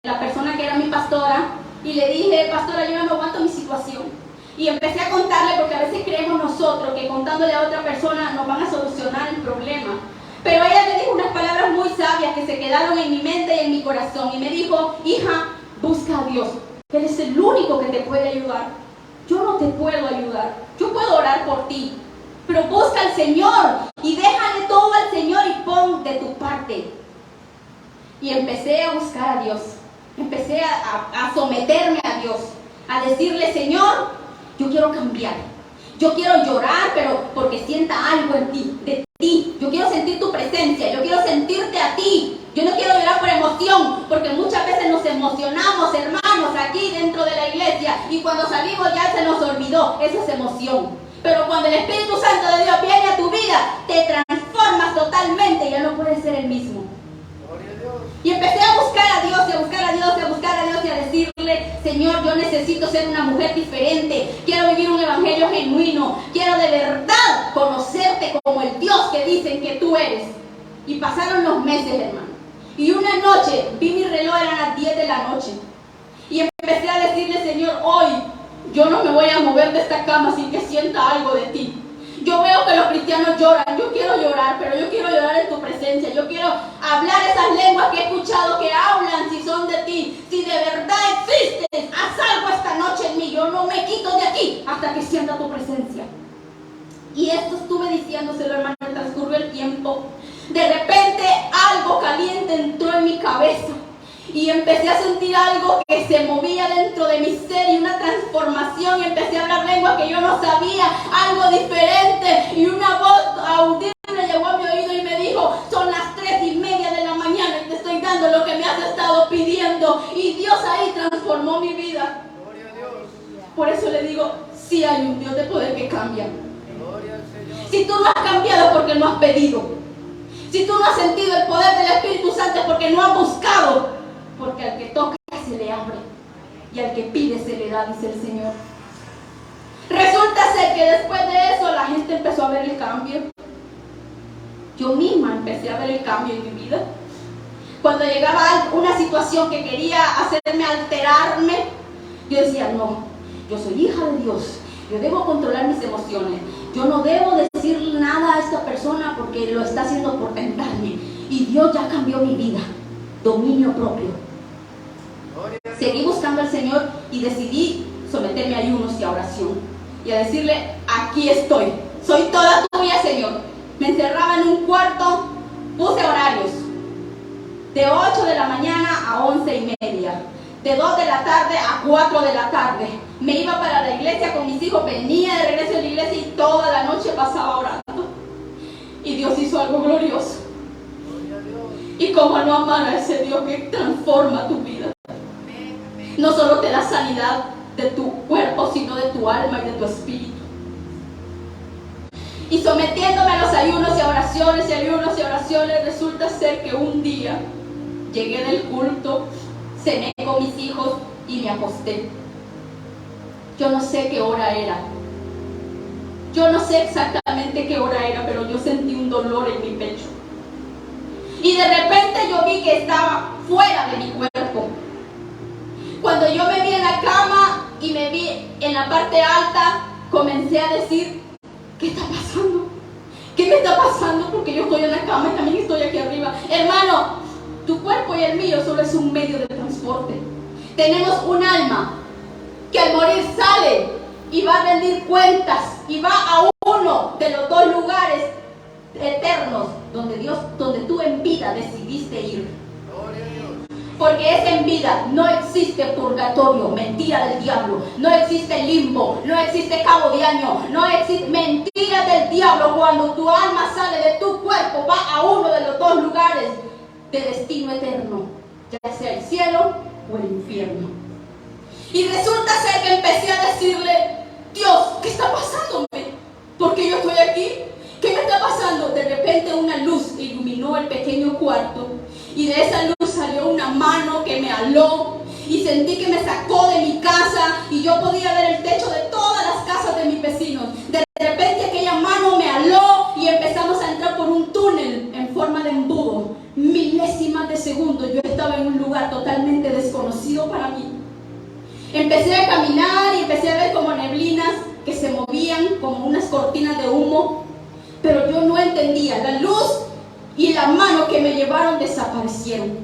la persona que era mi pastora y le dije, pastora, yo no aguanto mi situación. Y empecé a contarle, porque a veces creemos nosotros que contándole a otra persona nos van a solucionar el problema. Pero ella me dijo unas palabras muy sabias que se quedaron en mi mente y en mi corazón. Y me dijo, hija, busca a Dios. Él es el único que te puede ayudar. Yo no te puedo ayudar. Yo puedo orar por ti. Pero busca al Señor y déjale todo al Señor y pon de tu parte. Y empecé a buscar a Dios. Empecé a someterme a Dios. A decirle, Señor, yo quiero cambiar. Yo quiero llorar, pero porque sienta algo en ti, de ti. Yo quiero sentir tu presencia. Yo quiero sentirte a ti. Yo no quiero llorar por emoción, porque muchas veces nos emocionamos, hermanos, aquí dentro de la iglesia. Y cuando salimos ya se nos olvidó. Eso es emoción. Pero cuando el Espíritu Santo de Dios viene a tu vida, te transformas totalmente y ya no puedes ser el mismo. Y empecé a buscar a Dios, y a buscar a Dios, y a buscar a Dios, y a decirle, Señor, yo necesito ser una mujer diferente. Quiero vivir un evangelio genuino. Quiero de verdad conocerte como el Dios que dicen que tú eres. Y pasaron los meses, hermano. Y una noche, vi mi reloj, eran las 10 de la noche. Y empecé a decirle, Señor, hoy yo no me voy a mover de esta cama sin que sienta algo de ti. Yo veo que los cristianos lloran, yo quiero llorar, pero yo quiero llorar en tu presencia. Yo quiero hablar esas lenguas que he escuchado que hablan, si son de ti. Si de verdad existes, haz algo esta noche en mí. Yo no me quito de aquí hasta que sienta tu presencia. Y esto estuve diciéndoselo, hermano, transcurrió el tiempo. De repente algo caliente entró en mi cabeza. Y empecé a sentir algo que se movía dentro de mi ser y una transformación. Y empecé a hablar lenguas que yo no sabía, algo diferente. Y una voz audible llegó a mi oído y me dijo, son las 3:30 de la mañana y te estoy dando lo que me has estado pidiendo. Y Dios ahí transformó mi vida. Por eso le digo, sí hay un Dios de poder que cambia. Si tú no has cambiado porque no has pedido. Si tú no has sentido el poder del Espíritu Santo es porque no has buscado. Porque al que toca se le abre y al que pide se le da, dice el Señor. Resulta ser que después de eso la gente empezó a ver el cambio. Yo misma empecé a ver el cambio en mi vida. Cuando llegaba una situación que quería hacerme alterarme, yo decía, no, yo soy hija de Dios. Yo debo controlar mis emociones. Yo no debo decir nada a esta persona porque lo está haciendo por tentarme. Y Dios ya cambió mi vida. Dominio propio. Seguí buscando al Señor y decidí someterme a ayunos y a oración. Y a decirle, aquí estoy. Soy toda tuya, Señor. Me encerraba en un cuarto, puse horarios. De 8 de la mañana a 11:30. De 2 de la tarde a 4 de la tarde. Me iba para la iglesia con mis hijos, venía de regreso a la iglesia y toda la noche pasaba orando. Y Dios hizo algo glorioso. Y cómo no amar a ese Dios que transforma tu vida. No solo te da sanidad de tu cuerpo, sino de tu alma y de tu espíritu. Y sometiéndome a los ayunos y a oraciones y ayunos y oraciones, resulta ser que un día llegué del culto, cené con mis hijos y me acosté. Yo no sé qué hora era. Yo no sé exactamente qué hora era, pero yo sentí un dolor en mi pecho. Y de repente yo vi que estaba fuera de mi cuerpo. Cuando yo me vi en la cama y me vi en la parte alta, comencé a decir, ¿qué está pasando? ¿Qué me está pasando? Porque yo estoy en la cama y también estoy aquí arriba. Hermano, tu cuerpo y el mío solo es un medio de transporte. Tenemos un alma que al morir sale y va a rendir cuentas y va a uno de los dos lugares eternos donde tú en vida decidiste ir. Porque es en vida, no existe purgatorio, mentira del diablo, no existe limbo, no existe cabo de año, no existe mentira del diablo. Cuando tu alma sale de tu cuerpo, va a uno de los dos lugares de destino eterno, ya sea el cielo o el infierno. Y resulta ser que empecé a decirle, Dios, ¿qué está pasándome? ¿Por qué yo estoy aquí? ¿Qué me está pasando? De repente una luz iluminó el pequeño cuarto y de esa luz salió una mano que me aló y sentí que me sacó de mi casa y yo podía ver el techo de todas las casas de mis vecinos. De repente aquella mano me aló y empezamos a entrar por un túnel en forma de embudo. Milésimas de segundo yo estaba en un lugar totalmente desconocido. Empecé a caminar y empecé a ver como neblinas que se movían como unas cortinas de humo, pero yo no entendía. La luz y la mano que me llevaron desaparecieron.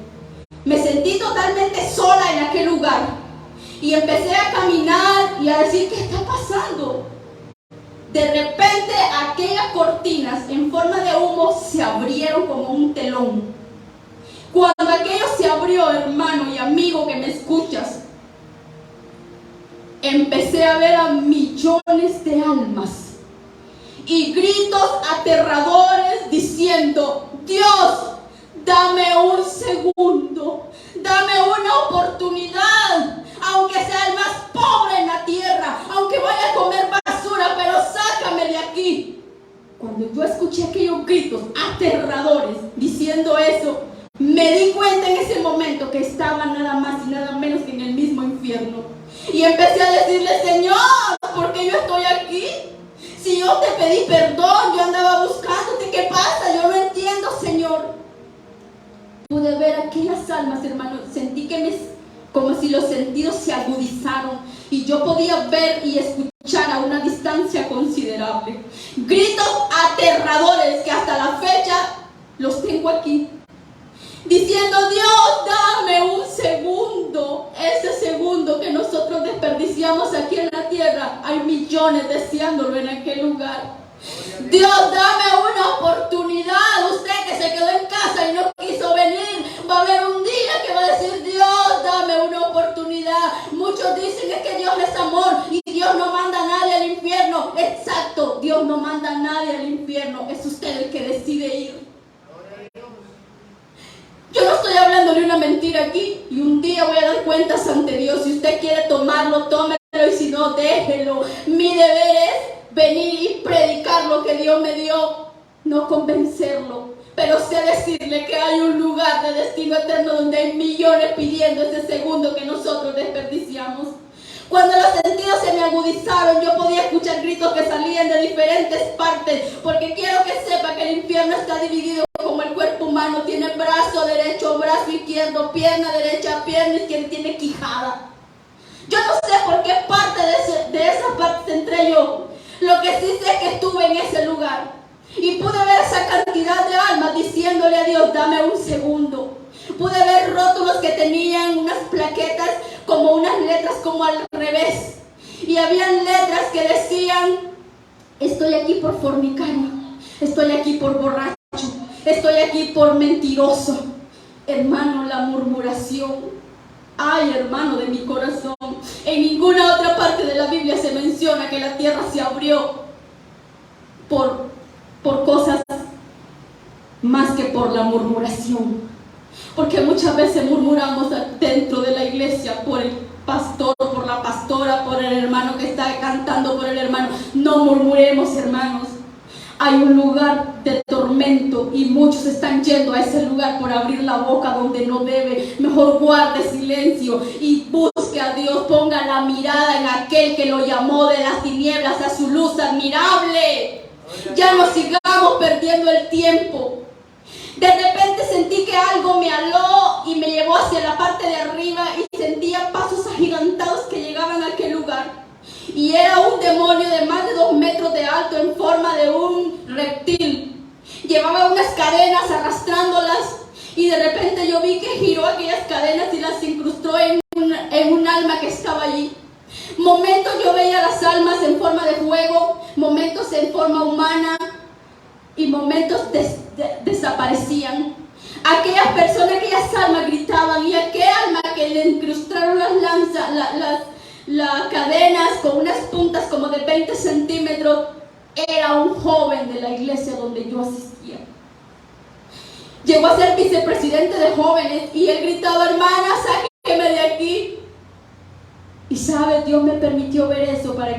Me sentí totalmente sola en aquel lugar y empecé a caminar y a decir, ¿qué está pasando? De repente aquellas cortinas en forma de humo se abrieron como un telón. Cuando aquello se abrió, hermano y amigo que me escuchas, empecé a ver a millones de almas y gritos aterradores diciendo, Dios, dame un segundo, dame una oportunidad, aunque sea el más pobre en la tierra, aunque vaya a comer basura, pero sácame de aquí. Cuando yo escuché aquellos gritos aterradores diciendo eso, me di cuenta en ese momento que estaba nada más y nada menos que en el mismo infierno. Y empecé a decirle, Señor, ¿por qué yo estoy aquí? Si yo te pedí perdón, yo andaba buscándote, ¿qué pasa? Yo no entiendo, Señor. Pude ver aquellas almas, hermano, sentí que como si los sentidos se agudizaron y yo podía ver y escuchar a una distancia considerable. Gritos aterradores que hasta la fecha los tengo aquí. Diciendo, Dios, dame un segundo. Ese segundo que nosotros desperdiciamos aquí en la tierra, hay millones deseándolo en aquel lugar. Dios, dame una oportunidad. Usted que se quedó en casa y no quiso venir, va a haber un día que va a decir, Dios, dame una oportunidad. Muchos dicen es que Dios es amor y Dios no manda a nadie al infierno. Exacto, Dios no manda a nadie al infierno. Es usted el que decide ir. Yo no estoy hablando de una mentira aquí y un día voy a dar cuentas ante Dios. Si usted quiere tomarlo, tómelo, y si no, déjelo. Mi deber es venir y predicar lo que Dios me dio, no convencerlo, pero sé decirle que hay un lugar de destino eterno donde hay millones pidiendo ese segundo que nosotros desperdiciamos. Cuando los sentidos se me agudizaron, yo podía escuchar gritos que salían de diferentes partes, porque quiero que sepa que el infierno está dividido como el cuerpo humano. Tiene brazo derecho, brazo izquierdo, pierna derecha, pierna izquierda, tiene quijada. Yo no sé por qué parte de esa parte entré yo. Lo que sí sé es que estuve en ese lugar y pude ver esa cantidad de almas diciéndole a Dios, dame un segundo. Pude ver rótulos que tenían unas plaquetas como unas letras como al revés. Y habían letras que decían, estoy aquí por fornicario, estoy aquí por borracho, estoy aquí por mentiroso. Hermano, la murmuración. Ay, hermano de mi corazón, en ninguna otra parte de la Biblia se menciona que la tierra se abrió por cosas más que por la murmuración. Porque muchas veces murmuramos dentro de la iglesia por el pastor, por la pastora, por el hermano que está cantando, por el hermano. No murmuremos, hermanos. Hay un lugar de tormento y muchos están yendo a ese lugar por abrir la boca donde no debe. Mejor guarde silencio y busque a Dios. Ponga la mirada en aquel que lo llamó de las tinieblas a su luz admirable. Ya no sigamos perdiendo el tiempo. De repente sentí que algo me aló y me llevó hacia la parte de arriba y sentía pasos agigantados que llegaban a aquel lugar. Y era un demonio de más de 2 metros de alto en forma de un reptil. Llevaba unas cadenas arrastrándolas y de repente yo vi que giró aquellas cadenas y las incrustó en un alma que estaba allí. Momentos yo veía las almas en forma de fuego, momentos en forma humana y momentos desaparecían. Aquellas personas, aquellas almas gritaban y aquel alma que le incrustaron las lanzas, las cadenas con unas puntas como de 20 centímetros, era un joven de la iglesia donde yo asistía. Llegó a ser vicepresidente de jóvenes y él gritaba, hermana, sáqueme de aquí. Y sabe, Dios me permitió ver eso para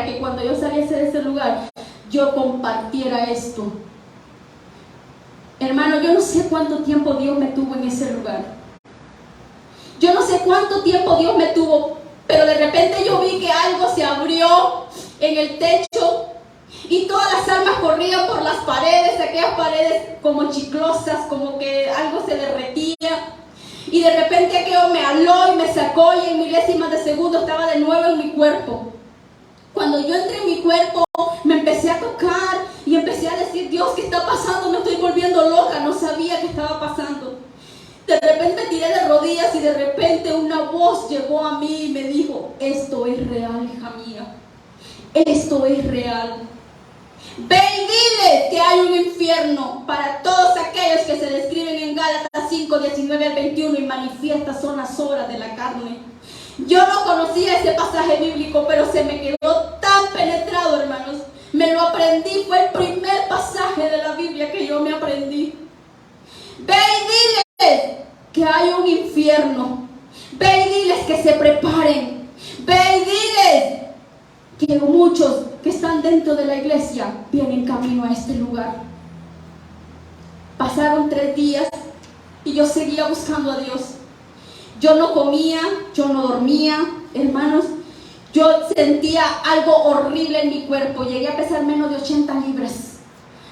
que cuando yo saliese de ese lugar, yo compartiera esto. Hermano, yo no sé cuánto tiempo Dios me tuvo en ese lugar. Yo no sé cuánto tiempo Dios me tuvo, pero de repente yo vi que algo se abrió en el techo y todas las almas corrían por las paredes, aquellas paredes como chiclosas, como que algo se derretía. Y de repente aquello me aló y me sacó sacó y en milésimas de segundo estaba de nuevo en mi cuerpo. Cuando yo entré en mi cuerpo, me empecé a tocar y empecé a decir, Dios, ¿qué está pasando? Me estoy volviendo loca, no sabía qué estaba pasando. De repente me tiré de rodillas y de repente una voz llegó a mí y me dijo, esto es real, hija mía, esto es real. Ve y dile que hay un infierno para todos aquellos que se describen en Gálatas 5, 19 al 21 y manifiestas son las obras de la carne. Yo no conocía ese pasaje bíblico, pero se me quedó tan penetrado, hermanos. Me lo aprendí, fue el primer pasaje de la Biblia que yo me aprendí. Ve y diles que hay un infierno. Ve y diles que se preparen. Ve y diles que muchos que están dentro de la iglesia vienen camino a este lugar. Pasaron 3 días y yo seguía buscando a Dios. Yo no comía, yo no dormía, hermanos. Yo sentía algo horrible en mi cuerpo. Llegué a pesar menos de 80 libras.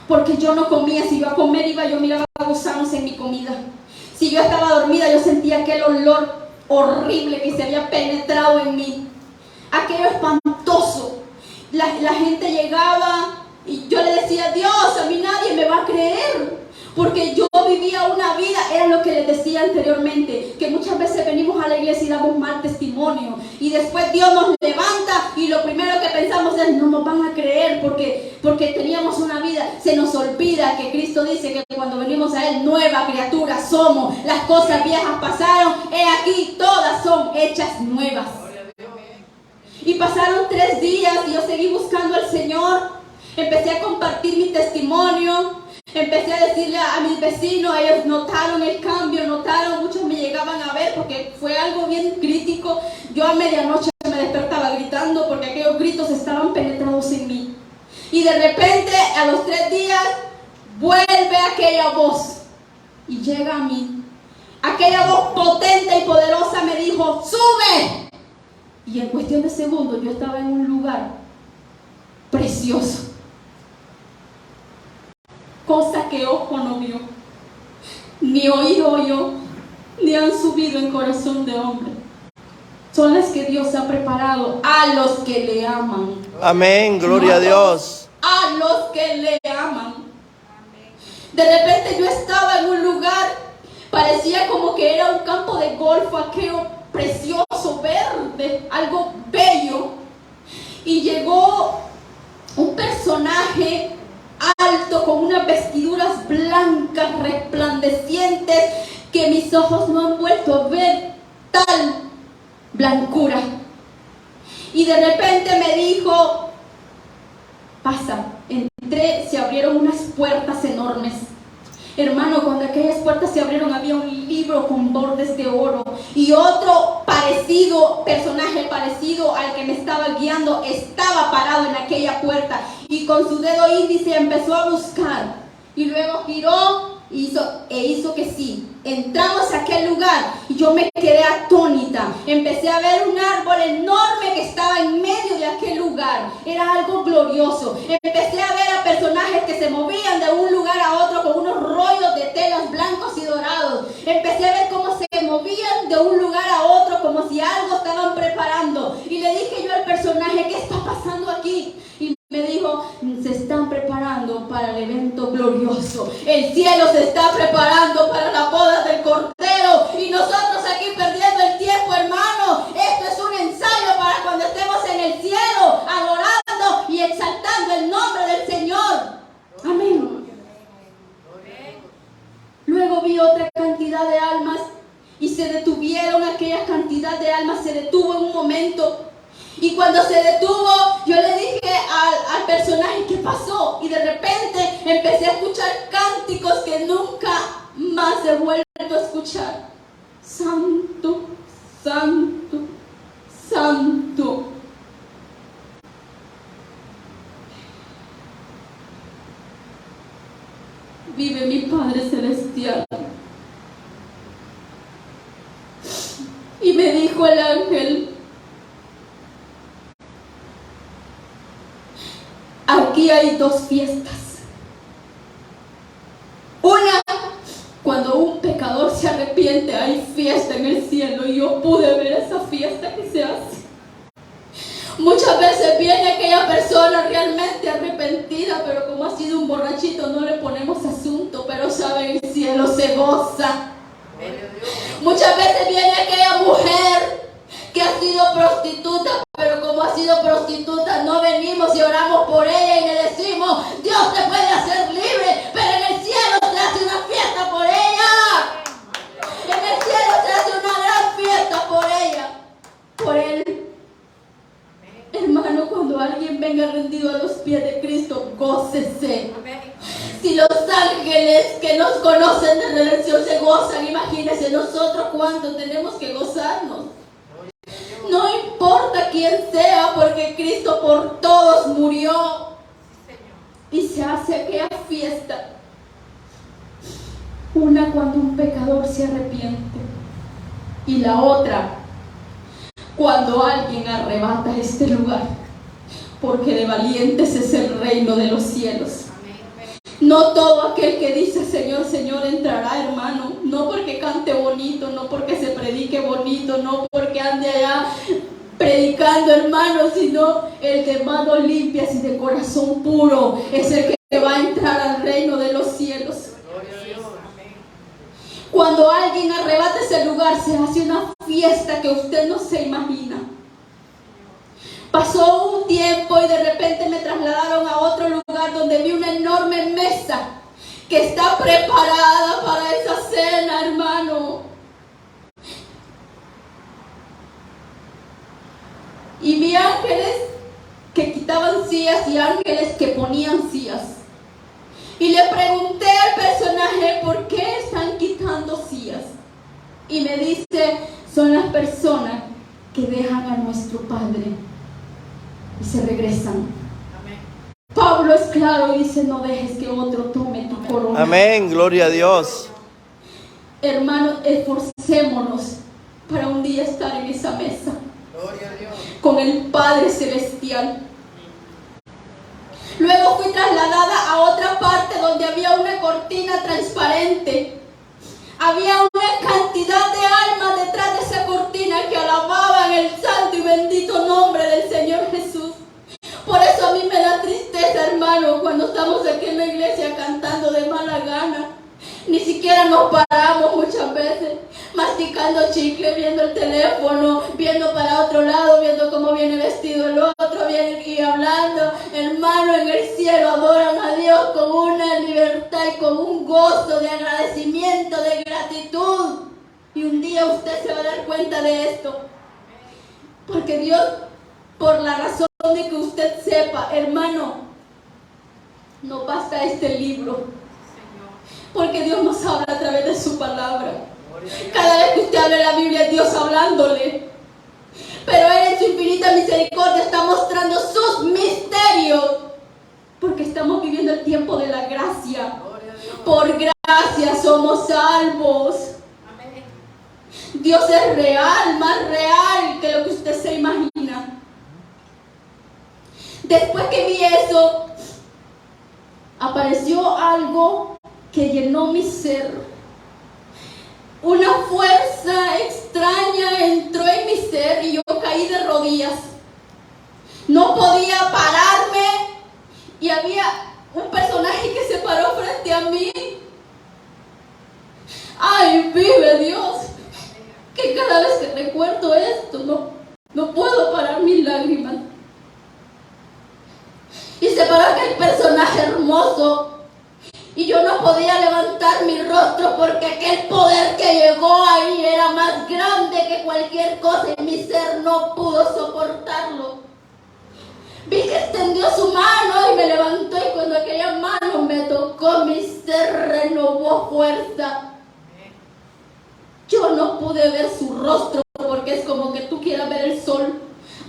Porque yo no comía. Si yo a comer iba, yo miraba gusanos en mi comida. Si yo estaba dormida, yo sentía aquel olor horrible que se había penetrado en mí. Aquello espantoso. La gente llegaba y yo le decía, Dios, a mí nadie me va a creer. Porque yo vivía una vida, era lo que les decía anteriormente, que muchas veces venimos a la iglesia y damos mal testimonio. Y después Dios nos levanta y lo primero que pensamos es, no nos van a creer porque teníamos una vida. Se nos olvida que Cristo dice que cuando venimos a Él, nueva criatura somos. Las cosas viejas pasaron, he aquí, todas son hechas nuevas. Y pasaron 3 días y yo seguí buscando al Señor. Empecé a compartir mi testimonio. Empecé a decirle a mis vecinos, ellos notaron el cambio, muchos me llegaban a ver porque fue algo bien crítico. Yo a medianoche me despertaba gritando porque aquellos gritos estaban penetrados en mí. Y de repente, a los 3 días, vuelve aquella voz y llega a mí. Aquella voz potente y poderosa me dijo, ¡sube! Y en cuestión de segundos yo estaba en un lugar precioso. Cosa que ojo no vio, ni oído oyó, ni han subido en corazón de hombre. Son las que Dios ha preparado a los que le aman. Amén, gloria a Dios. A los que le aman. De repente yo estaba en un lugar, parecía como que era un campo de golf, aquello precioso, verde, algo bello. Y llegó un personaje alto, con unas vestiduras blancas, resplandecientes, que mis ojos no han vuelto a ver tal blancura. Y de repente me dijo, pasa. Entré, se abrieron unas puertas enormes. Hermano, cuando aquellas puertas se abrieron había un libro con bordes de oro y otro personaje parecido al que me estaba guiando estaba parado en aquella puerta y con su dedo índice empezó a buscar y luego giró e hizo que sí. Entramos a aquel lugar y yo me quedé atónita. Empecé a ver un árbol enorme que estaba en medio de aquel lugar. Era algo glorioso. Empecé a ver a personajes que se movían de un lugar a otro con unos rollos de telas blancos y dorados. Empecé a ver cómo se movían de un lugar a otro como si algo estaban preparando. Y le dije yo al personaje, ¿qué está pasando aquí? Y me dijo, se están preparando para el evento glorioso. El cielo se está preparando para la boda del Cordero. Y nosotros aquí perdiendo el tiempo, hermano. Esto es un ensayo para cuando estemos en el cielo, adorando y exaltando el nombre del Señor. Amén. Luego vi otra cantidad de almas y se detuvieron. Aquella cantidad de almas se detuvo en un momento. Y cuando se detuvo, yo le dije al personaje, ¿qué pasó? Y de repente empecé a escuchar cánticos que nunca más he vuelto a escuchar. Santo, santo, santo. Vive mi Padre Celestial. Y me dijo el ángel, aquí hay 2 fiestas. Una, cuando un pecador se arrepiente, hay fiesta en el cielo. Y yo pude ver esa fiesta que se hace. Muchas veces viene aquella persona realmente arrepentida, pero como ha sido un borrachito no le ponemos asunto, pero sabe, el cielo se goza. Muchas veces viene aquella mujer que ha sido prostituta, pero como ha sido prostituta no venimos y oramos por ella y le decimos, Dios te puede hacer libre, pero en el cielo se hace una fiesta por ella. En el cielo se hace una gran fiesta por ella, por él. Hermano, cuando alguien venga rendido a los pies de Cristo, gócese. Si los ángeles que nos conocen de redención se gozan, imagínense nosotros cuánto tenemos que gozarnos. No importa quién sea, porque Cristo por todos murió. Y se hace aquella fiesta. Una cuando un pecador se arrepiente. Y la otra cuando alguien arrebata este lugar. Porque de valientes es el reino de los cielos. No todo aquel que dice Señor, Señor entrará, hermano. No porque cante bonito, no porque se predique bonito, no porque ande allá predicando, hermano, sino el de manos limpias y de corazón puro es el que va a entrar al reino de los cielos. Cuando alguien arrebata ese lugar, se hace una fiesta que usted no se imagina. Pasó un tiempo y de repente me trasladaron a otro lugar donde vi una enorme mesa que está preparada para esa cena, hermano. Y vi ángeles que quitaban sillas y ángeles que ponían sillas. Y le pregunté al personaje, ¿por qué están quitando sillas? Y me dice, son las personas que dejan a nuestro Padre y se regresan. Amén. Pablo es claro y dice, no dejes que otro tome tu corona. Amén, gloria a Dios. Hermanos, esforcémonos para un día estar en esa mesa. Gloria a Dios. Con el Padre Celestial. Luego fui trasladada a otra parte donde había una cortina transparente. Había una cantidad de almas detrás de esa cortina que alababan el santo y bendito nombre del Señor Jesús. Por eso a mí me da tristeza, hermano, cuando estamos aquí en la iglesia cantando de mala gana. Ni siquiera nos paramos muchas veces, masticando chicle, viendo el teléfono, viendo para otro lado, viendo cómo viene vestido el otro, viene y hablando. Hermano, en el cielo adoran a Dios con una libertad y con un gozo de agradecimiento, de gratitud. Y un día usted se va a dar cuenta de esto. Porque Dios, por la razón de que usted sepa, hermano, no basta este libro. Porque Dios nos habla a través de su palabra. Cada vez que usted abre la Biblia es Dios hablándole. Pero Él en su infinita misericordia está mostrando sus misterios. Porque estamos viviendo el tiempo de la gracia. Por gracia somos salvos. Dios es real, más real que lo que usted se imagina. Después que vi eso, apareció algo que llenó mi ser. Una fuerza extraña entró en mi ser y yo caí de rodillas. No podía pararme y había un personaje que se paró frente a mí. Ay, vive Dios, que cada vez que recuerdo esto no puedo parar mis lágrimas. Y se paró aquel personaje hermoso. Y yo no podía levantar mi rostro porque aquel poder que llegó ahí era más grande que cualquier cosa y mi ser no pudo soportarlo. Vi que extendió su mano y me levantó y cuando aquella mano me tocó, mi ser renovó fuerza. Yo no pude ver su rostro porque es como que tú quieras ver el sol.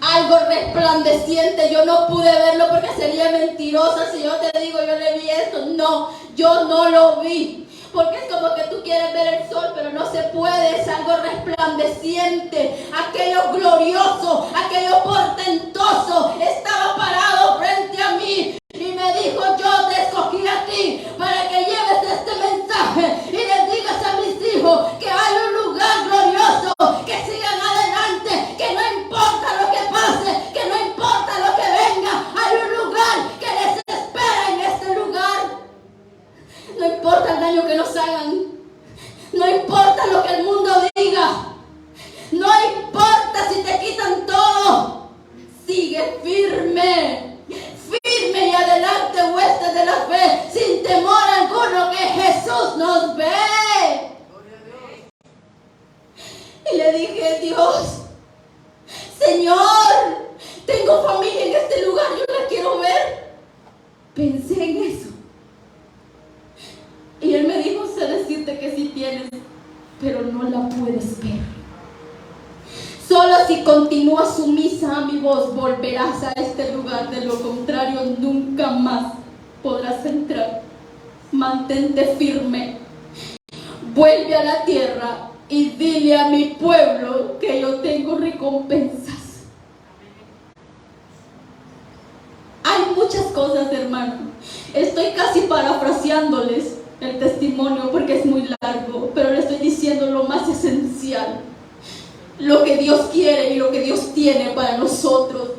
Algo resplandeciente, yo no pude verlo porque sería mentirosa si yo te digo yo le vi esto. No, yo no lo vi. Porque es como que tú quieres ver el sol, pero no se puede. Es algo resplandeciente, aquello glorioso, aquello portentoso. Estaba parado frente a mí y me dijo, yo te escogí a ti para que lleves este mensaje y les digas a mis hijos que hay un lugar glorioso, que sigan adelante, que No importa si te quitan todo. Sigue firme. Firme y adelante, huestes de la fe, sin temor alguno, que Jesús nos ve. Y le dije: Dios, Señor, tengo familia en este lugar, yo la quiero ver. Pensé en eso. Y Él me dijo: sé decirte que sí tienes, pero no la puedes ver. Solo si continúas sumisa a mi voz volverás a este lugar, de lo contrario nunca más podrás entrar. Mantente firme, vuelve a la tierra y dile a mi pueblo que yo tengo recompensas. Hay muchas cosas, hermano. Estoy casi parafraseándoles el testimonio porque es muy largo, pero le estoy diciendo lo más esencial. Lo que Dios quiere y lo que Dios tiene para nosotros.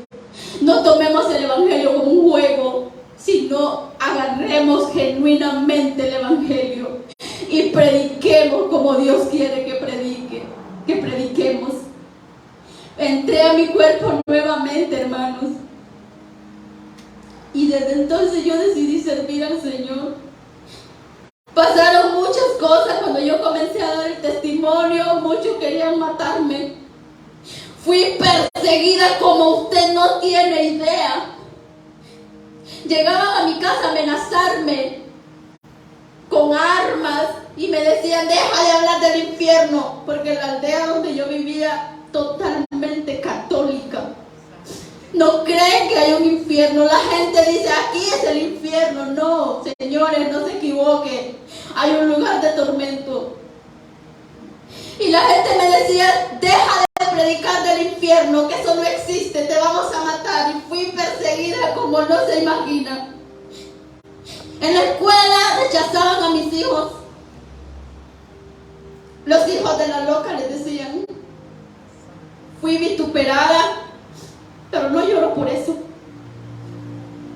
No tomemos el evangelio como un juego, sino agarremos genuinamente el evangelio y prediquemos como Dios quiere que prediquemos. Entré a mi cuerpo nuevamente, hermanos, y desde entonces yo decidí servir al Señor. Pasaron muchas cosas cuando yo comencé a dar el testimonio. Muchos querían matarme. Fui perseguida como usted no tiene idea. Llegaban a mi casa a amenazarme con armas y me decían: deja de hablar del infierno, porque la aldea donde yo vivía, totalmente católica, no creen que hay un infierno. La gente dice: aquí es el infierno. No, señores, no se equivoquen. Hay un lugar de tormento. Y la gente me decía: deja de predicar del infierno, que eso no existe, te vamos a matar. Y fui perseguida como no se imagina. En la escuela rechazaban a mis hijos. Los hijos de la loca, les decían. Fui vituperada, pero no lloro por eso.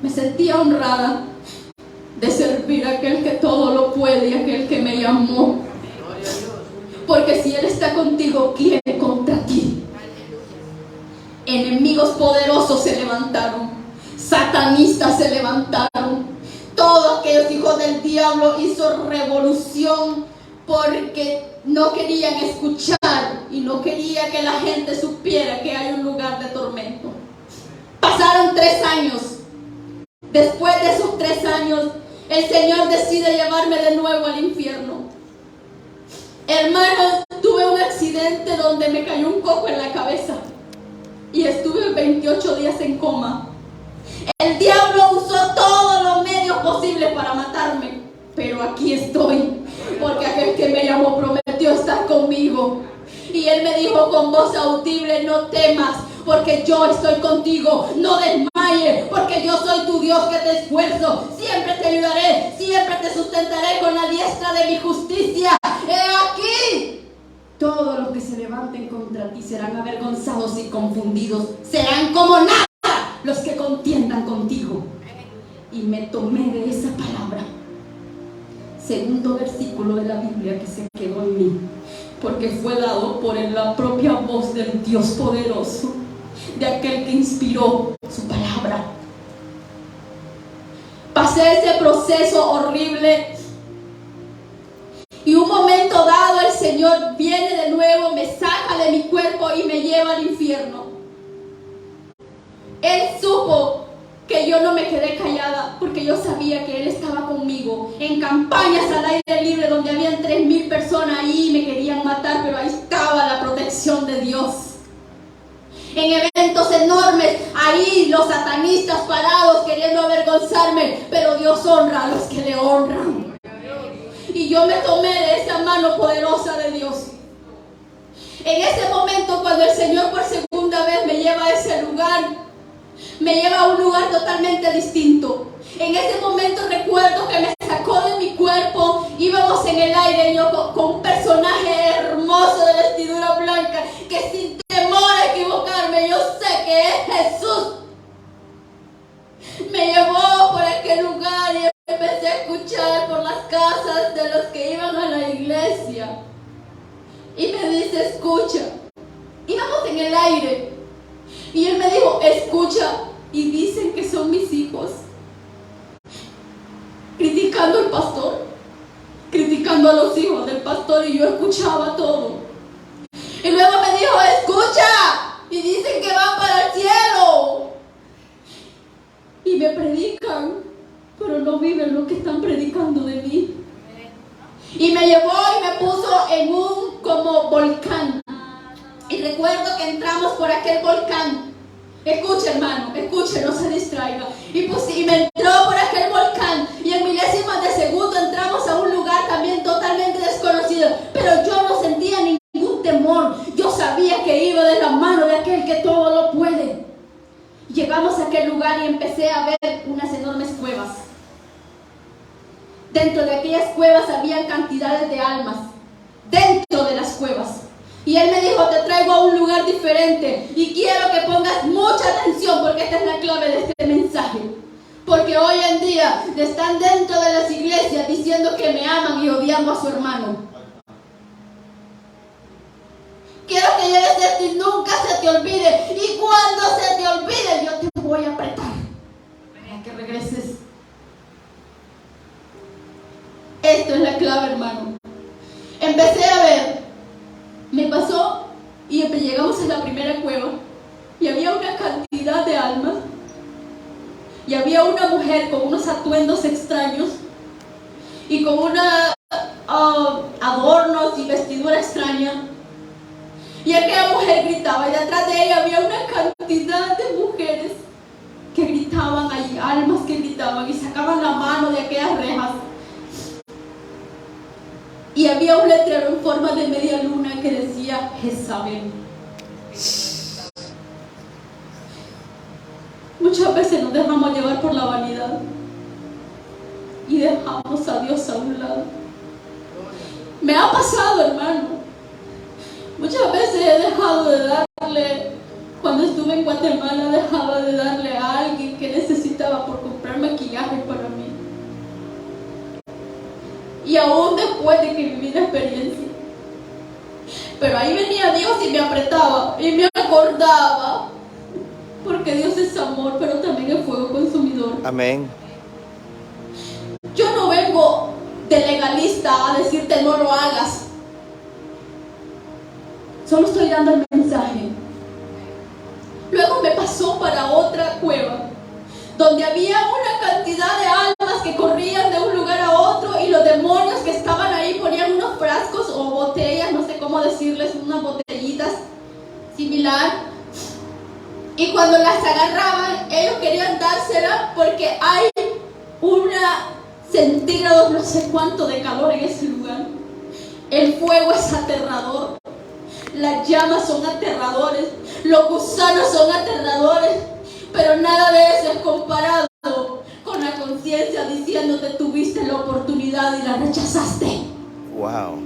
Me sentía honrada de servir a aquel que todo lo puede y aquel que me llamó. Porque si Él está contigo, ¿quién contra ti? Enemigos poderosos se levantaron, satanistas se levantaron, todos aquellos hijos del diablo hizo revolución porque no querían escuchar y no quería que la gente supiera que hay un lugar de tormento. Pasaron 3 años. Después de esos 3 años, el Señor decide llevarme de nuevo al infierno. Hermanos, tuve un accidente donde me cayó un coco en la cabeza y estuve 28 días en coma. El diablo usó todos los medios posibles para matarme, pero aquí estoy, porque aquel que me llamó prometió estar conmigo. Y Él me dijo con voz audible: no temas, porque yo estoy contigo. No desmayes, porque yo soy tu Dios que te esfuerzo. Siempre te ayudaré, siempre te sustentaré con la diestra de mi justicia. He aquí, todos los que se levanten contra ti serán avergonzados y confundidos. Serán como nada los que contiendan contigo. Y me tomé de esa palabra. Segundo versículo de la Biblia que se quedó en mí, porque fue dado por la propia voz del Dios poderoso, de aquel que inspiró su palabra. Pasé ese proceso horrible y un momento dado el Señor viene de nuevo, me saca de mi cuerpo y me lleva al infierno. Él supo que yo no me quedé callada, porque yo sabía que Él estaba conmigo en campañas al aire libre donde habían 3,000 personas ahí y me querían matar, pero ahí estaba la protección de Dios. En eventos enormes, ahí los satanistas parados queriendo avergonzarme, pero Dios honra a los que le honran. Y yo me tomé de esa mano poderosa de Dios. En ese momento, cuando el Señor por segunda vez me lleva a ese lugar, me lleva a un lugar totalmente distinto. En ese momento recuerdo que me sacó de mi cuerpo, íbamos en el aire y yo con un personaje hermoso de vestidura blanca, que sin temor a equivocarme, yo sé que es Jesús. Me llevó por aquel lugar y empecé a escuchar por las casas de los que iban a la iglesia. Y me dice: escucha, en el aire. Y él me dijo, escucha, y dicen que son mis hijos. Criticando al pastor, criticando a los hijos del pastor, y yo escuchaba todo. Y luego me dijo, escucha, y dicen que van para el cielo. Y me predican, pero no viven lo que están predicando de mí. Y me llevó y me puso en un como volcán. Y recuerdo que entramos por aquel volcán. Escuche, hermano, escuche, no se distraiga. Y me entró por aquel volcán. Y en milésimas de segundo entramos a un lugar también totalmente desconocido. Pero yo no sentía ningún temor. Yo sabía que iba de la mano de aquel que todo lo puede. Llegamos a aquel lugar y empecé a ver unas enormes cuevas. Dentro de aquellas cuevas había cantidades de almas. Dentro de las cuevas. Y él me dijo, te traigo a un lugar diferente. Y quiero que pongas mucha atención porque esta es la clave de este mensaje. Porque hoy en día están dentro de las iglesias diciendo que me aman y odiando a su hermano. Quiero que lleves esto y nunca se te olvide. Y cuando se te olvide, yo te voy a apretar para que regreses. Esto es la clave, hermano. Empecé a ver, me pasó y llegamos a la primera cueva y había una cantidad de almas y había una mujer con unos atuendos extraños y con unos adornos y vestidura extraña. Y aquella mujer gritaba y detrás de ella había una cantidad de mujeres que gritaban allí, almas que gritaban y sacaban la mano de aquellas rejas. Y había un letrero en forma de media luna que decía Jezabel. Muchas veces nos dejamos llevar por la vanidad y dejamos a Dios a un lado. Me ha pasado, hermano. Muchas veces he dejado de darle, cuando estuve en Guatemala, dejaba de darle a alguien que necesitaba por comprar maquillaje para mí. Y aún después de que viví la experiencia. Pero ahí venía Dios y me apretaba y me acordaba. Porque Dios es amor, pero también es fuego consumidor. Amén. Yo no vengo de legalista a decirte no lo hagas. Solo estoy dando el mensaje. Luego me pasó para otra cueva, donde había una cantidad de almas que corrían de un lugar a otro y los demonios que estaban ahí ponían unos frascos o botellas, no sé cómo decirles, unas botellitas similar. Y cuando las agarraban, ellos querían dársela porque hay una centígrados, no sé cuánto de calor en ese lugar. El fuego es aterrador. Las llamas son aterradores. Los gusanos son aterradores. Pero nada de eso es comparado con la conciencia diciéndote tuviste la oportunidad y la rechazaste. Wow.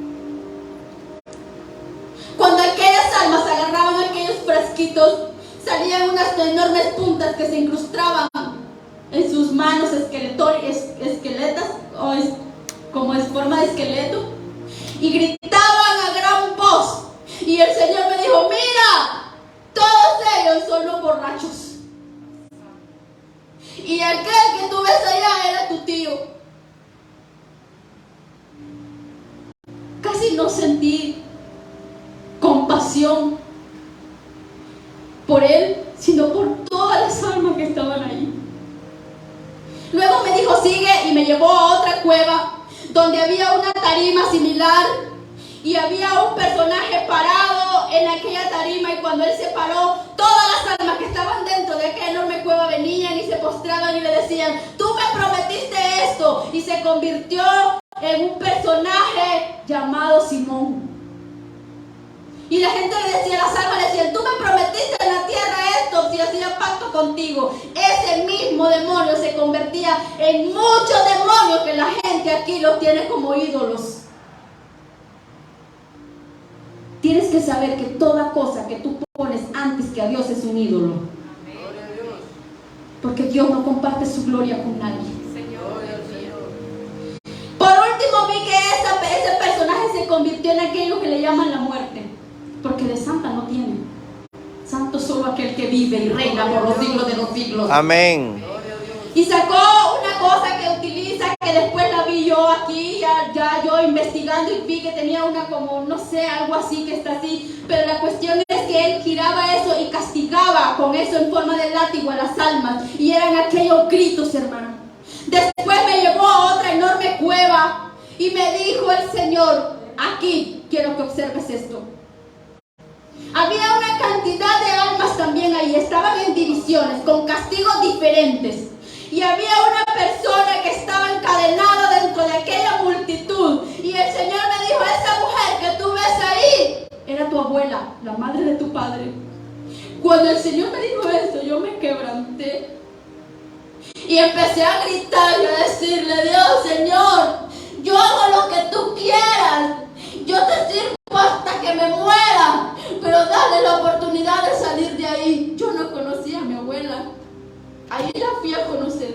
Cuando aquellas almas agarraban aquellos frasquitos, salían unas enormes puntas que se incrustaban en sus manos esqueletas, como es forma de esqueleto, y gritaban a gran voz. Y el Señor me dijo, mira, todos ellos son los borrachos. Y aquel que tú ves allá era tu tío. Casi no sentí compasión por él, sino por todas las almas que estaban ahí. Luego me dijo, sigue, y me llevó a otra cueva donde había una tarima similar y había un personaje parado en aquella tarima, y cuando él se paró, todas las almas que estaban dentro de aquella enorme cueva venían y se postraban y le decían, tú me prometiste esto, y se convirtió en un personaje llamado Simón. Y la gente le decía, las almas le decían, tú me prometiste en la tierra esto si hacía pacto contigo. Ese mismo demonio se convertía en muchos demonios que la gente aquí los tiene como ídolos. Tienes que saber que toda cosa que tú pones antes que a Dios es un ídolo. Porque Dios no comparte su gloria con nadie. Por último vi que ese personaje se convirtió en aquello que le llaman la muerte. Porque de santa no tiene. Santo solo aquel que vive y reina por los siglos de los siglos. Amén. Y sacó una cosa que utiliza, que después la vi yo aquí, ya yo investigando, y vi que tenía una como, no sé, algo así que está así. Pero la cuestión es que él giraba eso y castigaba con eso en forma de látigo a las almas. Y eran aquellos gritos, hermano. Después me llevó a otra enorme cueva y me dijo el Señor, aquí quiero que observes esto. Había una cantidad de almas también ahí, estaban en divisiones, con castigos diferentes. Y había una persona que estaba encadenada dentro de aquella multitud. Y el Señor me dijo, esa mujer que tú ves ahí, era tu abuela, la madre de tu padre. Cuando el Señor me dijo esto, yo me quebranté. Y empecé a gritar y a decirle, Dios, Señor, yo hago lo que tú quieras. Yo te sirvo hasta que me muera. Pero dale la oportunidad de salir de ahí. Yo no conocía a mi abuela. Ahí la fui a conocer.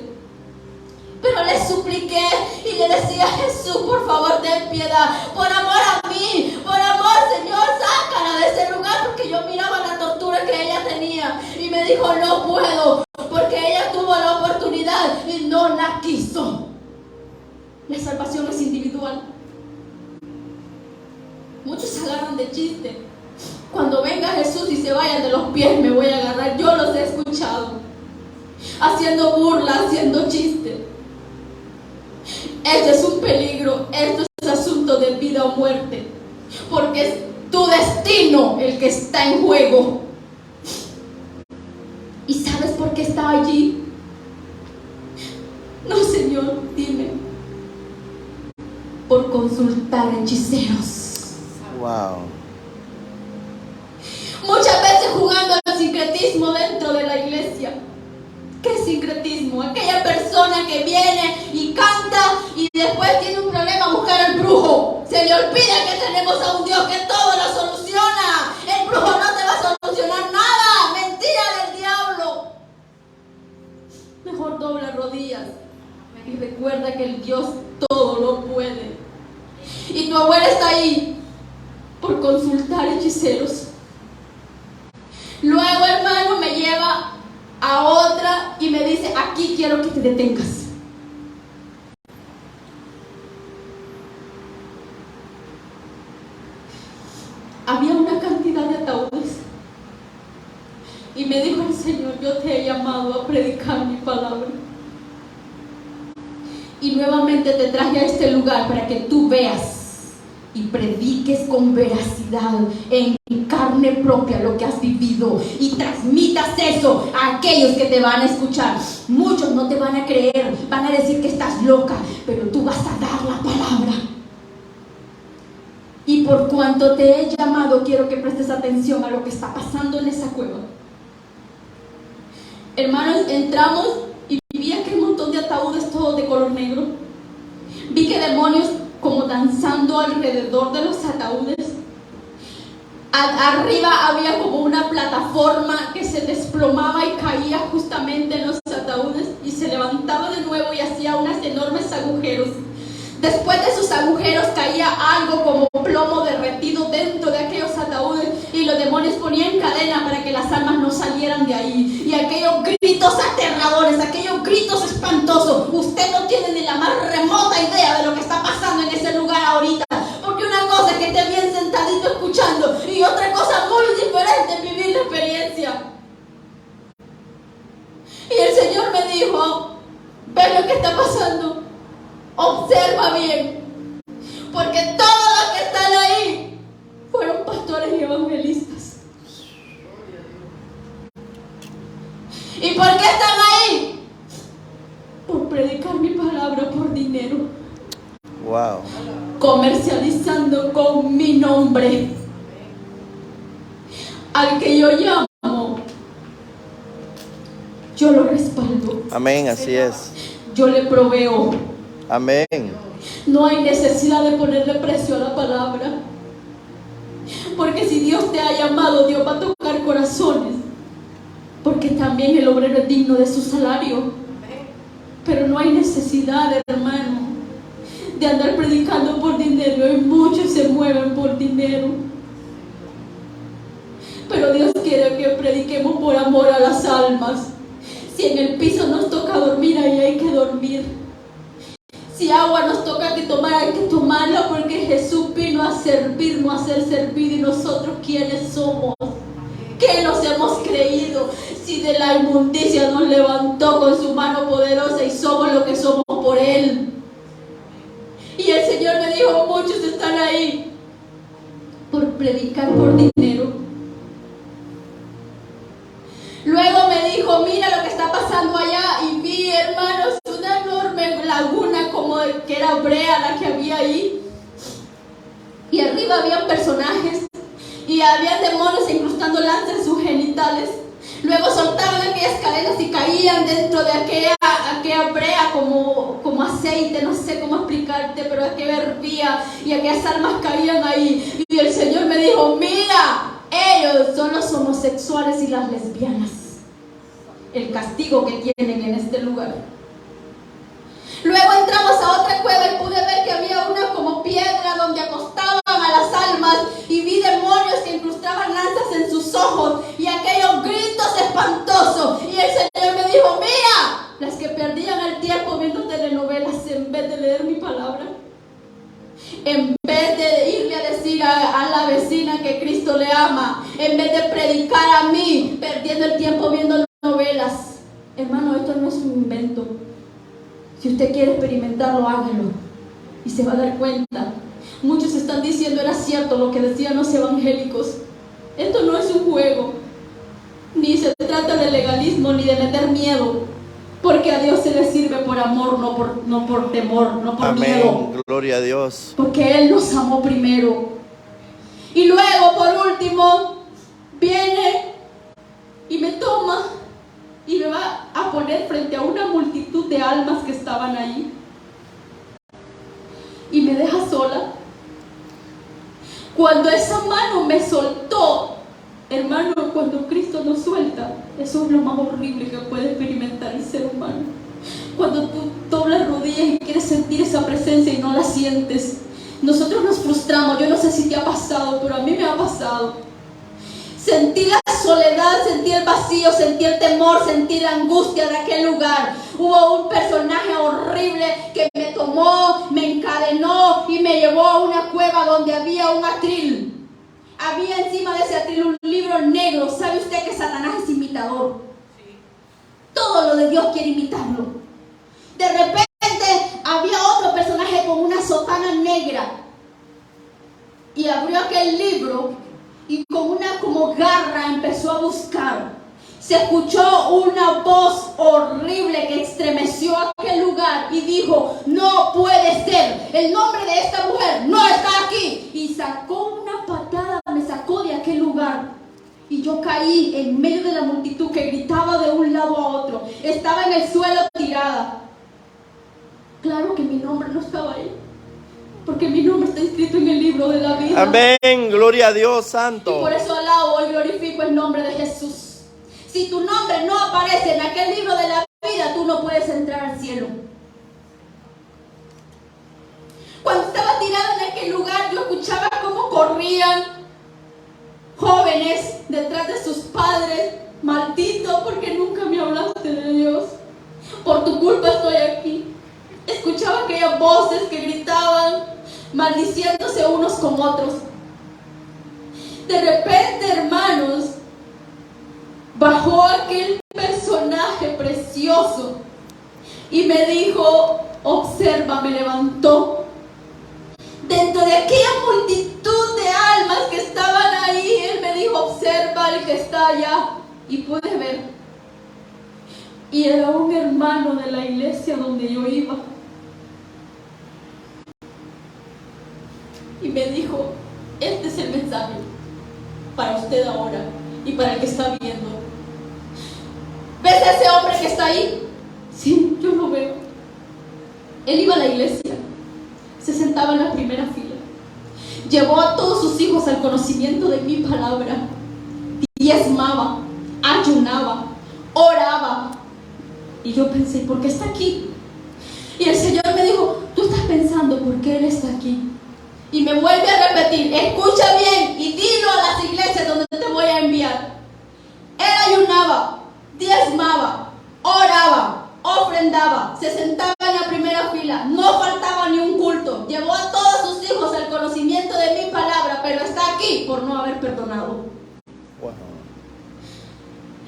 Pero le supliqué y le decía, Jesús, por favor, ten piedad. Por amor a mí, por amor, Señor, sácala de ese lugar. Porque yo miraba la tortura que ella tenía. Y me dijo, no puedo. Porque ella tuvo la oportunidad y no la quiso. La salvación es individual. Muchos se agarran de chiste. Cuando venga Jesús y se vayan de los pies, me voy a agarrar. Yo los he escuchado. Haciendo burla, haciendo chiste. Este es un peligro. Esto es asunto de vida o muerte. Porque es tu destino el que está en juego. ¿Y sabes por qué está allí? No, Señor, dime. Por consultar hechiceros. Wow. Muchas veces jugando al sincretismo dentro de la iglesia. ¿Qué sincretismo? Aquella persona que viene y canta y después tiene un problema a buscar al brujo. Se le olvida que tenemos a un Dios que todo lo soluciona. El brujo no te va a solucionar nada. Mentira del diablo. Mejor dobla rodillas y recuerda que el Dios todo lo puede. Y tu abuela está ahí por consultar hechiceros. Luego, hermano, me lleva a otra y me dice, aquí quiero que te detengas. Había una cantidad de ataúdes. Y me dijo el Señor, yo te he llamado a predicar mi palabra. Y nuevamente te traje a este lugar para que tú veas y prediques con veracidad, en carne propia, lo que has vivido, y transmitas eso a aquellos que te van a escuchar. Muchos no te van a creer, van a decir que estás loca, pero tú vas a dar la palabra. Y por cuanto te he llamado, quiero que prestes atención a lo que está pasando en esa cueva. Hermanos, entramos y vi aquel montón de ataúdes todos de color negro. Vi que demonios como danzando alrededor de los ataúdes. Arriba había como una plataforma que se desplomaba y caía justamente en los ataúdes y se levantaba de nuevo y hacía unos enormes agujeros. Después de esos agujeros caía algo como plomo derretido dentro de aquellos ataúdes y los demonios ponían cadena para que las almas no salieran de ahí. Y aquellos gritos aterradores, aquellos gritos espantosos, usted no tiene ni la más remota idea de lo que está pasando en ese lugar ahorita. Porque una cosa es que esté bien sentadito escuchando y otra cosa muy diferente es vivir la experiencia. Y el Señor me dijo, ve lo que está pasando. Observa bien, porque todos los que están ahí fueron pastores y evangelistas. ¿Y por qué están ahí? Por predicar mi palabra por dinero. Wow. Comercializando con mi nombre. Al que yo llamo, yo lo respaldo. Amén, así es. Yo le proveo. Amén. No hay necesidad de ponerle precio a la palabra. Porque si Dios te ha llamado, Dios va a tocar corazones. Porque también el obrero es digno de su salario. Pero no hay necesidad, hermano, de andar predicando por dinero. Y muchos se mueven por dinero. Pero Dios quiere que prediquemos por amor a las almas. Si en el piso nos toca dormir, ahí hay que dormir. Si agua nos toca que tomar, hay que tomarla, porque Jesús vino a servir, no a ser servido. Y nosotros, ¿quiénes somos? ¿Qué nos hemos creído? Si de la inmundicia nos levantó con su mano poderosa y somos lo que somos por Él. Y el Señor me dijo, muchos están ahí por predicar por dinero. Luego me dijo, mira lo que está pasando allá. Y vi, hermanos, una enorme laguna como que era brea la que había ahí. Y arriba había personajes. Y había demonios incrustando lanzas en sus genitales. Luego soltaban aquellas cadenas y caían dentro de aquella brea como aceite, no sé cómo explicarte, pero aquello hervía y aquellas almas caían ahí. Y el Señor me dijo, mira, ellos son los homosexuales y las lesbianas. El castigo que tienen en este lugar. Luego entramos a otra cueva y pude ver que había una como piedra donde acostaban a las almas, y vi demonios que incrustaban lanzas en sus ojos y aquellos gritos espantosos. Y el Señor me dijo, mira, las que perdían el tiempo viendo telenovelas en vez de leer mi palabra, en vez de irle a decir a la vecina que Cristo le ama, en vez de predicar a mí, perdiendo el tiempo viendo novelas. Hermano, esto no es un invento. Si usted quiere experimentarlo, hágalo y se va a dar cuenta. Muchos están diciendo, era cierto lo que decían los evangélicos. Esto no es un juego, ni se trata de legalismo, ni de meter miedo, porque a Dios se le sirve por amor, no por temor, no por miedo. Amén. Gloria a Dios. Porque Él nos amó primero. Y luego, por último, viene y me toma y me va a poner frente a una multitud de almas que estaban ahí. Y me deja sola. Cuando esa mano me soltó, hermano, cuando Cristo nos suelta, eso es lo más horrible que puede experimentar el ser humano. Cuando tú doblas rodillas y quieres sentir esa presencia y no la sientes. Nosotros nos frustramos. Yo no sé si te ha pasado, pero a mí me ha pasado. Sentí la soledad, sentí el vacío, sentí el temor, sentí la angustia de aquel lugar. Hubo un personaje horrible que me tomó, me encadenó y me llevó a una cueva donde había un atril. Había encima de ese atril un libro negro. ¿Sabe usted que Satanás es imitador? Todo lo de Dios quiere imitarlo. De repente había otro personaje con una sotana negra y abrió aquel libro. Y con una como garra empezó a buscar. Se escuchó una voz horrible que estremeció aquel lugar y dijo, no puede ser, el nombre de esta mujer no está aquí. Y sacó una patada, me sacó de aquel lugar. Y yo caí en medio de la multitud que gritaba de un lado a otro. Estaba en el suelo tirada. Claro que mi nombre no estaba ahí, porque mi nombre está inscrito en el libro de la vida. Amén. Gloria a Dios santo. Y por eso alabo y glorifico el nombre de Jesús. Si tu nombre no aparece en aquel libro de la vida, tú no puedes entrar al cielo. Cuando estaba tirada en aquel lugar, yo escuchaba cómo corrían jóvenes detrás de sus padres. Maldito, porque nunca me hablaste de Dios. Por tu culpa estoy aquí. Escuchaba aquellas voces que gritaban, maldiciéndose unos con otros. De repente, hermanos, bajó aquel personaje precioso y me dijo, observa, me levantó. Dentro de aquella multitud de almas que estaban ahí, él me dijo, observa al que está allá. Y pude ver. Y era un hermano de la iglesia donde yo iba. Y me dijo, este es el mensaje para usted ahora y para el que está viendo. ¿Ves a ese hombre que está ahí? Sí, yo lo veo. Él iba a la iglesia, se sentaba en la primera fila, llevó a todos sus hijos al conocimiento de mi palabra, diezmaba, ayunaba, oraba. Y yo pensé, ¿por qué está aquí? Y el Señor me dijo, tú estás pensando por qué Él está aquí. Y me vuelve a repetir, escucha bien y dilo a las iglesias donde te voy a enviar. se sentaba en la primera fila, no faltaba ni un culto, llevó a todos sus hijos al conocimiento de mi palabra, pero está aquí por no haber perdonado. Wow.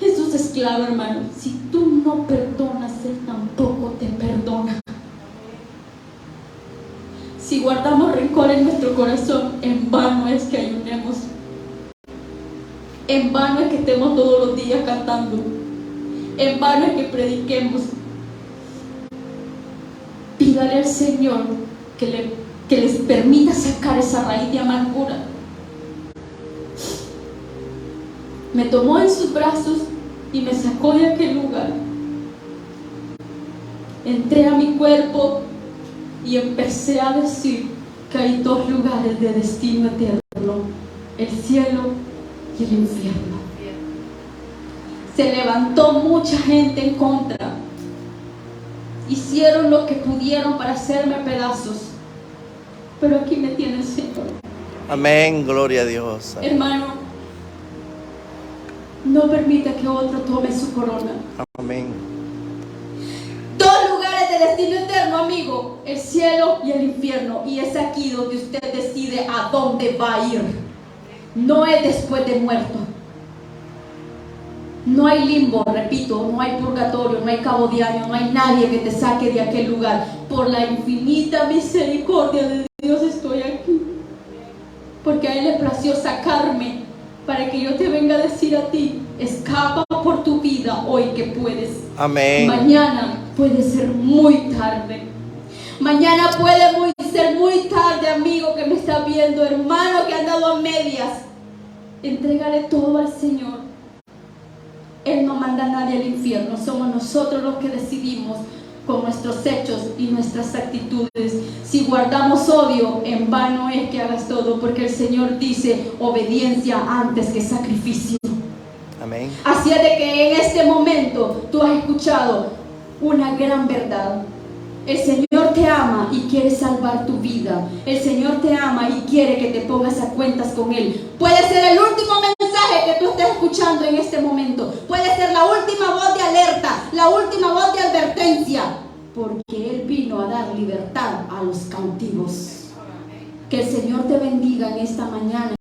Jesús es claro, hermano. Si tú no perdonas, Él tampoco te perdona. Si guardamos rencor en nuestro corazón, en vano es que ayunemos. En vano es que estemos todos los días cantando. En vano es que prediquemos. Pídale al Señor que les permita sacar esa raíz de amargura. Me tomó en sus brazos y me sacó de aquel lugar. Entré a mi cuerpo y empecé a decir que hay dos lugares de destino eterno: el cielo y el infierno. Se levantó mucha gente en contra. Hicieron lo que pudieron para hacerme pedazos. Pero aquí me tiene el Señor. Amén, gloria a Dios. Hermano, no permita que otro tome su corona. Amén. Dos lugares de destino eterno, amigo: el cielo y el infierno. Y es aquí donde usted decide a dónde va a ir. No es después de muerto. No hay limbo, repito, no hay purgatorio, no hay cabo de año, no hay nadie que te saque de aquel lugar. Por la infinita misericordia de Dios estoy aquí. Porque a Él le plació sacarme para que yo te venga a decir a ti: escapa por tu vida hoy que puedes. Amén. Mañana puede ser muy tarde. Mañana puede ser muy tarde, amigo que me está viendo, hermano que ha andado a medias. Entrégale todo al Señor. Él no manda a nadie al infierno. Somos nosotros los que decidimos con nuestros hechos y nuestras actitudes. Si guardamos odio, en vano es que hagas todo, porque el Señor dice: obediencia antes que sacrificio. Amén. Así es de que en este momento tú has escuchado una gran verdad. El Señor te ama y quiere salvar tu vida. El Señor te ama y quiere que te pongas a cuentas con Él. Puede ser el último mensaje que tú estés escuchando en este momento. Puede ser la última voz de alerta, la última voz de advertencia. Porque Él vino a dar libertad a los cautivos. Que el Señor te bendiga en esta mañana.